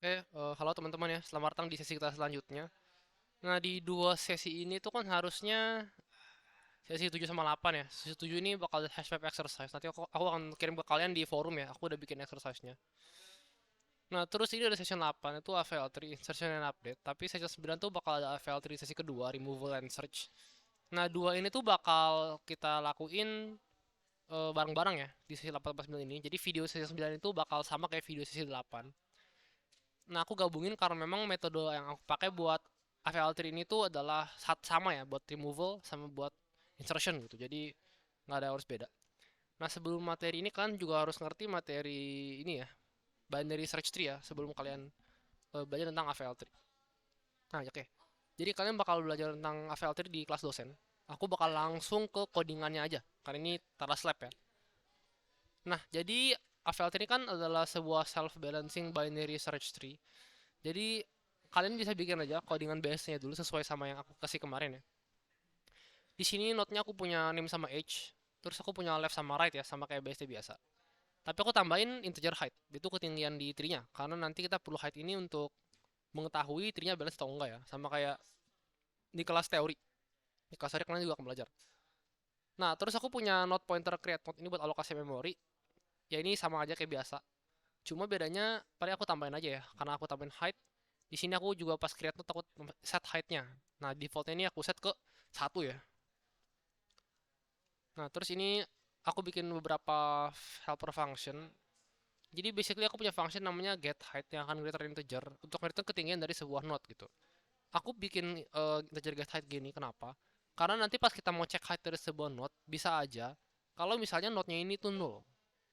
Halo teman-teman ya, selamat datang di sesi kita selanjutnya. Nah, di dua sesi ini tuh kan harusnya sesi 7 sama 8 ya. Sesi 7 ini bakal hash map exercise. Nanti aku akan kirim ke kalian di forum ya, aku udah bikin exercise-nya. Nah, terus ini ada session 8, itu AVL3, insertion and update. Tapi session 9 tuh bakal ada AVL3 sesi kedua, removal and search. Nah, dua ini tuh bakal kita lakuin bareng-bareng ya, di sesi 8 sampai 9 ini. Jadi video sesi 9 itu bakal sama kayak video sesi 8. Nah, aku gabungin karena memang metode yang aku pakai buat AVL tree ini tuh adalah sama ya, buat removal sama buat insertion gitu. Jadi nggak ada harus beda. Nah, sebelum materi ini kalian juga harus ngerti materi ini ya, binary search tree ya, sebelum kalian belajar tentang AVL tree. Nah, oke. Jadi kalian bakal belajar tentang AVL tree di kelas dosen. Aku bakal langsung ke codingannya aja, karena ini Taras Lab ya. Nah, jadi AVL tree ini kan adalah sebuah self-balancing binary search tree. Jadi kalian bisa bikin aja codingan base-nya dulu sesuai sama yang aku kasih kemarin ya. Di sini node-nya aku punya name sama age, terus aku punya left sama right ya, sama kayak base biasa. Tapi aku tambahin integer height, itu ketinggian di tree-nya, karena nanti kita perlu height ini untuk mengetahui tree-nya balance atau enggak ya, sama kayak di kelas teori. Di kelas teori kalian juga akan belajar. Nah, terus aku punya node pointer create node ini buat alokasi memori. Ya ini sama aja kayak biasa. Cuma bedanya, paling aku tambahin aja ya, karena aku tambahin height. Di sini aku juga pas create node aku set height-nya. Nah, defaultnya ini aku set ke 1 ya. Nah, terus ini aku bikin beberapa helper function. Jadi basically aku punya function namanya get height yang akan return integer untuk return ketinggian dari sebuah node gitu. Aku bikin integer get height gini, kenapa? Karena nanti pas kita mau cek height dari sebuah node, bisa aja kalau misalnya node-nya ini tuh null.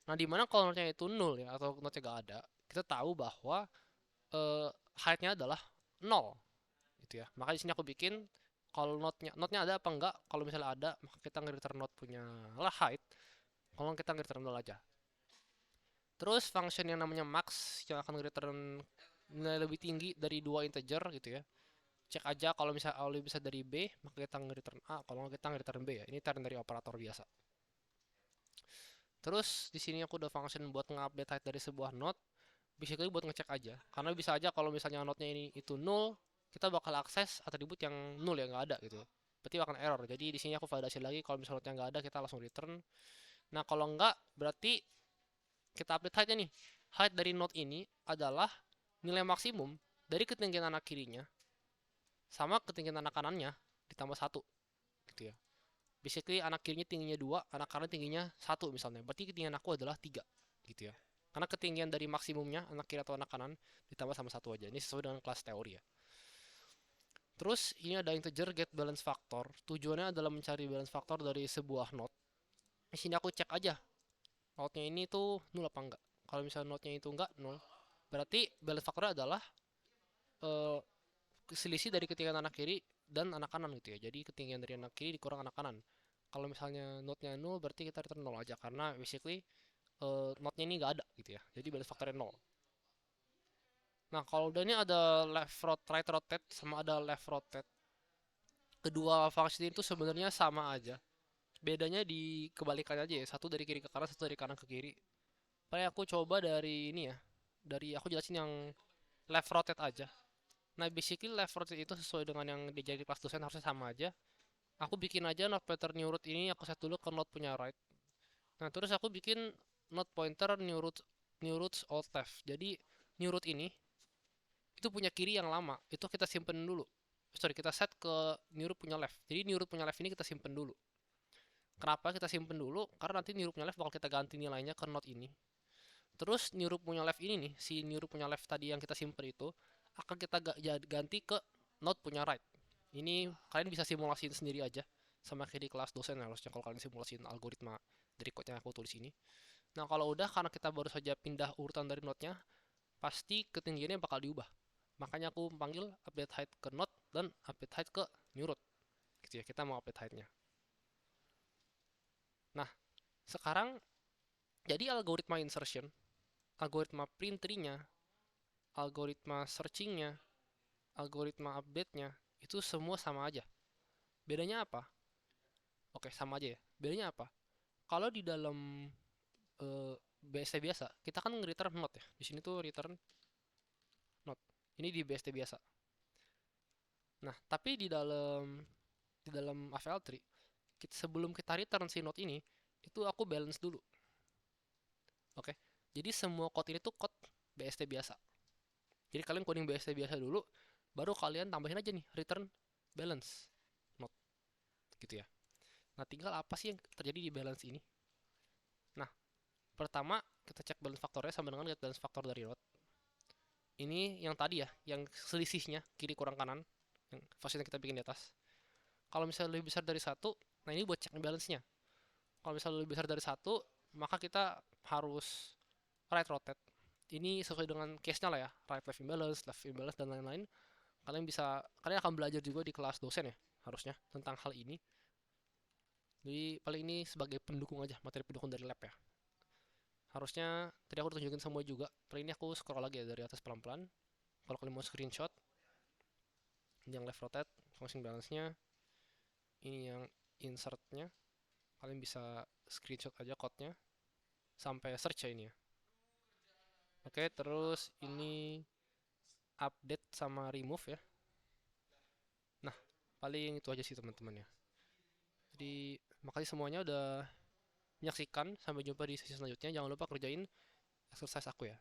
Nah, dimana kalau node-nya itu null ya, atau node-nya gak ada, kita tahu bahwa eh, height-nya adalah nol gitu ya. Maka di sini aku bikin kalau node-nya ada apa enggak. Kalau misalnya ada, maka kita nge-return node punya lah height. Kalau kita nge-return nol aja. Terus function yang namanya max yang akan nge-return nilai lebih tinggi dari dua integer gitu ya. Cek aja kalau misalnya A lebih besar dari B, maka kita nge-return A. Kalau nggak kita nge-return B ya. Ini term dari operator biasa. Terus di sini aku udah function buat nge-update height dari sebuah node. Basically buat ngecek aja. Karena bisa aja kalau misalnya node-nya ini itu null, kita bakal akses atribut yang null ya nggak ada gitu. Berarti akan error. Jadi di sini aku validasi lagi kalau misalnya node-nya nggak ada kita langsung return. Nah, kalau nggak berarti kita update height-nya nih. Height dari node ini adalah nilai maksimum dari ketinggian anak kirinya sama ketinggian anak kanannya ditambah satu gitu ya. Basically anak kirinya tingginya 2, anak kanan tingginya satu misalnya. Berarti ketinggian aku adalah 3 gitu ya. Karena ketinggian dari maksimumnya anak kiri atau anak kanan ditambah sama satu aja. Ini sesuai dengan kelas teori ya. Terus ini ada integer get balance factor. Tujuannya adalah mencari balance factor dari sebuah node. Di sini aku cek aja node-nya ini tuh nol apa enggak. Kalau misalnya node-nya itu enggak nol, berarti balance factor adalah eh, selisih dari ketinggian anak kiri dan anak kanan gitu ya. Jadi ketinggian dari anak kiri dikurang anak kanan. Kalau misalnya node-nya nol, berarti kita return nol aja karena basically node-nya ini nggak ada gitu ya. Jadi balance factornya nol. Nah, kalau udah ini ada left rotate, right rotate sama ada left rotate. Kedua function itu sebenarnya sama aja. Bedanya di kebalikannya aja ya. Satu dari kiri ke kanan, satu dari kanan ke kiri. Paling aku coba dari ini ya. Dari aku jelasin yang left rotate aja. Nah, basically left rotate itu sesuai dengan yang diajarin kelas dosen harusnya sama aja. Aku bikin aja node pointer new root ini aku set dulu ke node punya right. Nah, terus aku bikin node pointer new roots old left. Jadi new root ini itu punya kiri yang lama. Itu kita simpen dulu. Sorry, kita set ke new root punya left. Jadi new root punya left ini kita simpen dulu. Kenapa kita simpen dulu? Karena nanti new root punya left bakal kita ganti nilainya ke node ini. Terus new root punya left ini nih, si new root punya left tadi yang kita simpen itu akan kita ganti ke node punya right. Ini kalian bisa simulasiin sendiri aja sama kayak di kelas dosen harusnya kalau kalian simulasiin algoritma dari code yang aku tulis ini. Nah, kalau udah karena kita baru saja pindah urutan dari node-nya, pasti ketinggiannya bakal diubah. Makanya aku panggil update height ke node dan update height ke new root. Gitu ya, kita mau update height-nya. Nah, sekarang jadi algoritma insertion, algoritma print tree-nya, algoritma searching-nya, algoritma update-nya, itu semua sama aja. Bedanya apa? Oke, sama aja ya. Bedanya apa? Kalau di dalam biasa-biasa, kita kan nge-return node ya. Di sini tuh return Ini di BSD biasa. Nah, tapi di dalam AVL3, sebelum kita return si node ini, itu aku balance dulu. Oke. Jadi semua code ini tuh code BSD biasa. Jadi kalian coding BSD biasa dulu, baru kalian tambahin aja nih return balance node gitu ya. Nah, tinggal apa sih yang terjadi di balance ini? Nah, pertama kita cek balance faktornya sama dengan get balance faktor dari node. Ini yang tadi ya, yang selisihnya kiri kurang kanan, yang fasilitas kita bikin di atas. Kalau misalnya lebih besar dari satu, nah ini buat cek balance-nya. Kalau misalnya lebih besar dari satu, maka kita harus right rotate. Ini sesuai dengan case-nya lah ya, right left imbalance dan lain-lain. Kalian akan belajar juga di kelas dosen ya, harusnya tentang hal ini. Jadi paling ini sebagai pendukung aja, materi pendukung dari lab ya. Harusnya tadi aku tunjukin semua juga. Paling ini aku scroll lagi ya dari atas pelan-pelan. Kalau kalian mau screenshot, ini yang left rotate, function balance-nya, ini yang insert-nya. Kalian bisa screenshot aja code-nya sampai search ya ini ya. Oke, terus ini update sama remove ya. Nah, paling itu aja sih teman-teman ya. Jadi, makasih semuanya udah menyaksikan. Sampai jumpa di sesi selanjutnya. Jangan lupa kerjain exercise aku ya.